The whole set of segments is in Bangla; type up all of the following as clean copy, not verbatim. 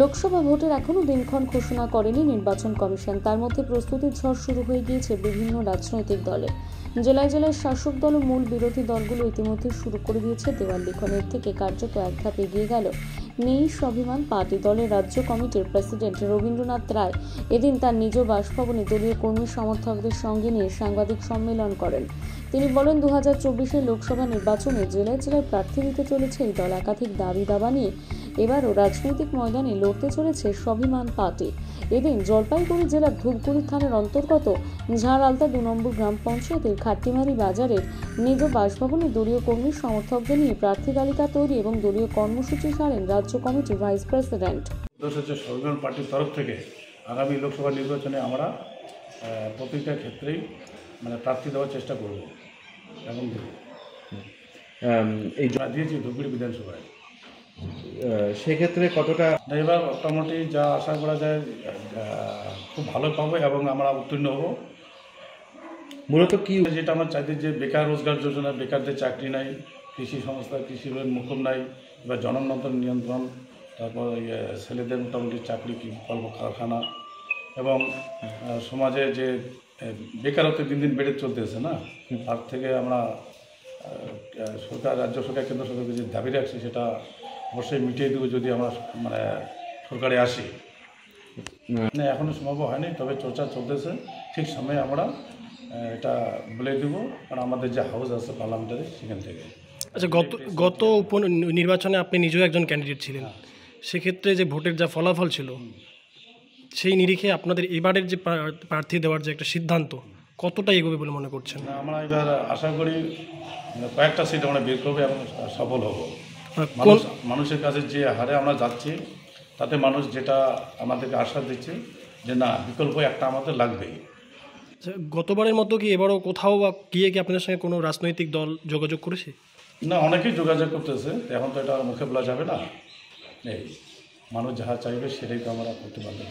লোকসভা ভোটের এখনও দিনক্ষণ ঘোষণা করেনি নির্বাচন কমিশন। তার মধ্যে প্রস্তুতির ঝড় শুরু হয়ে গিয়েছে বিভিন্ন রাজনৈতিক দলে। জেলায় জেলায় শাসক দল ও মূল বিরোধী দলগুলো ইতিমধ্যে শুরু করে দিয়েছে দেওয়াল লিখনের থেকে কার্যত এক ধাপ এগিয়ে গেল নেই স্বাভিমান পার্টি দলের রাজ্য কমিটির প্রেসিডেন্ট রবীন্দ্রনাথ রায়। এদিন তার নিজ বাসভবনে দলীয় কর্মী সমর্থকদের সঙ্গে নিয়ে সাংবাদিক সম্মেলন করেন। তিনি বলেন, 2024 লোকসভা নির্বাচনে জেলায় জেলায় প্রার্থী দিতে চলেছে এই দল। একাধিক দাবি দাবা নিয়ে এবারও রাজনৈতিক ময়দানে লড়তে চলেছে স্বাভিমান পার্টি। এদিন জলপাইগুড়ি জেলার ধূপগুড়ি থানার অন্তর্গত ঝাড়আলতা 2 নম্বর গ্রাম পঞ্চায়েতের খাট্টিমারি বাজারের নিজ বাসভবনে দলীয় কর্মী সমর্থকদের নিয়ে প্রার্থী তালিকা তৈরি এবং দলীয় কর্মসূচি সারেন রাজ্য কমিটির ভাইস প্রেসিডেন্ট। স্বাভিমান পার্টির তরফ থেকে আগামী লোকসভা নির্বাচনে আমরা প্রতিটা ক্ষেত্রেই প্রার্থী দেওয়ার চেষ্টা করব এবং এই দিয়েছি ধূপগুড়ি বিধানসভায়। সেক্ষেত্রে কতটা এবার মোটামুটি যা আশা করা যায় খুব ভালো পাবো এবং আমরা উত্তীর্ণ হব। মূলত কি যেটা আমরা চাইতে যে বেকার রোজগার যোজনা, বেকারদের চাকরি নাই, কৃষি সংস্থা কৃষি মুকুব নাই, এবার জননিয়ন্ত্রণ নিয়ন্ত্রণ, তারপর ছেলেদের মোটামুটি চাকরি কল্প কারখানা এবং সমাজে যে বেকারত্ব দিন দিন বেড়ে চলতেছে না, তার থেকে আমরা সরকার, রাজ্য সরকার, কেন্দ্র সরকারকে যে দাবি রাখছি সেটা অবশ্যই মিটিয়ে দেবো যদি আমরা সরকারে আসি। এখনও সম্ভব হয়নি, তবে চর্চা চলতেছে। ঠিক সময়ে আমরা এটা বলে দেবো, কারণ আমাদের যে হাউস আছে পার্লামেন্টারি সেখান থেকে। আচ্ছা, গত নির্বাচনে আপনি নিজেও একজন ক্যান্ডিডেট ছিলেন, সেক্ষেত্রে যে ভোটের যা ফলাফল ছিল সেই নিরিখে আপনাদের এবারের যে প্রার্থী দেওয়ার যে একটা সিদ্ধান্ত কতটা এগোবে বলে মনে করছেন? আমরা এবার আশা করি কয়েকটা সিট আমরা বের করবো এবং সফল হব। মানুষের কাছে যে হারে আমরা যাচ্ছি তাতে মানুষ যেটা আমাদেরকে আশ্বাস দিচ্ছে যে না, বিকল্প একটা আমাদের লাগবেই। গতবারের মতো কি এবারও কোথাও বা গিয়ে কি আপনাদের সঙ্গে কোনো রাজনৈতিক দল যোগাযোগ করেছে? না, অনেকেই যোগাযোগ করতেছে, এখন তো এটা মুখে বলা যাবে না। এই মানুষ যাহা চাইবে সেটাই তো আমরা করতে পারবো।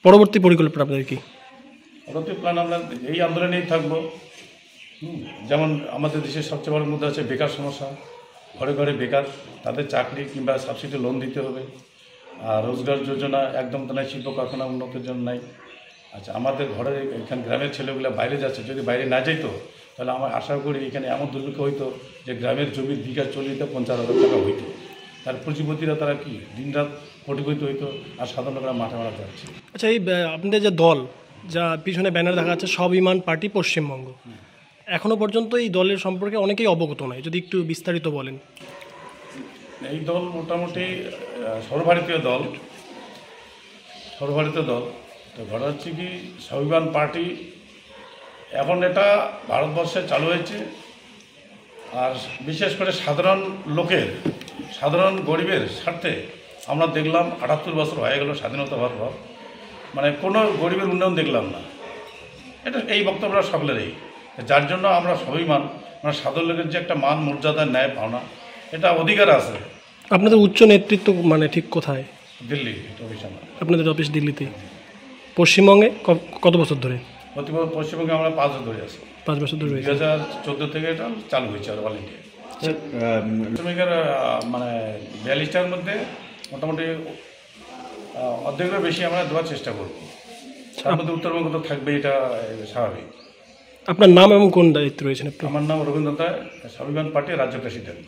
পরবর্তী পরিকল্পনা আপনাদের কি? পরবর্তী প্ল্যান আমরা এই আন্দোলনেই থাকবো। যেমন আমাদের দেশের সবচেয়ে বড় মুদ্রা আছে বেকার সমস্যা। ঘরে ঘরে বেকার, তাদের চাকরি কিংবা সাবসিডি লোন দিতে হবে। আর রোজগার যোজনা একদম তো নাই, শিল্প কারখানা উন্নতির জন্য নাই। আচ্ছা, আমাদের ঘরের এখানে গ্রামের ছেলেগুলো বাইরে যাচ্ছে, যদি বাইরে না যেত তাহলে আমার আশা করি এখানে এমন দুর্ভিক্ষ হইতো যে গ্রামের জমির বিঘা 40,000-50,000 টাকা হইতো। তার পুঁজিপতিরা তারা কি দিনরাত কোটিপতি হইতো, আর সাধারণ লোকেরা মাঠে মারা যাচ্ছে। আচ্ছা, এই আপনাদের যে দল, যা পিছনে ব্যানার দেখা যাচ্ছে স্বাভিমান পার্টি পশ্চিমবঙ্গ, এখনও পর্যন্ত এই দলের সম্পর্কে অনেকেই অবগত নয়, যদি একটু বিস্তারিত বলেন। এই দল মোটামুটি সর্বভারতীয় দল। তো ঘটনা হচ্ছে কি, স্বাভিমান পার্টি এখন এটা ভারতবর্ষে চালু হয়েছে। আর বিশেষ করে সাধারণ লোকের, সাধারণ গরিবের স্বার্থে আমরা দেখলাম 78 বছর হয়ে গেল স্বাধীনতা হওয়ার পর, কোনো গরিবের উন্নয়ন দেখলাম না। এটা এই বক্তব্যটা সকলেরই, যার জন্য আমরা স্বাভিমান, সাধারণ লোকের যে একটা মান মর্যাদার ন্যায় পাওনা, এটা অধিকার আছে। আপনাদের উচ্চ নেতৃত্ব ঠিক কোথায়? দিল্লি অফিস। আপনাদের অফিস দিল্লিতে। পশ্চিমবঙ্গে কত বছর ধরে? পশ্চিমবঙ্গে আমরা 5 বছর ধরে আছি। 5 বছর ধরে। 2014 থেকে এটা চালু হয়েছে আর অল ইন্ডিয়া। শ্রমিকের 42টার মধ্যে মোটামুটি অর্ধেকের বেশি আমরা দেওয়ার চেষ্টা করব। তার মধ্যে উত্তরবঙ্গ তো থাকবে, এটা স্বাভাবিক। আপনার নাম এবং কোন দায়িত্ব রয়েছেন? আমার নাম রবীন্দ্রনাথ রায়, স্বাভিমান পার্টির রাজ্য প্রেসিডেন্ট।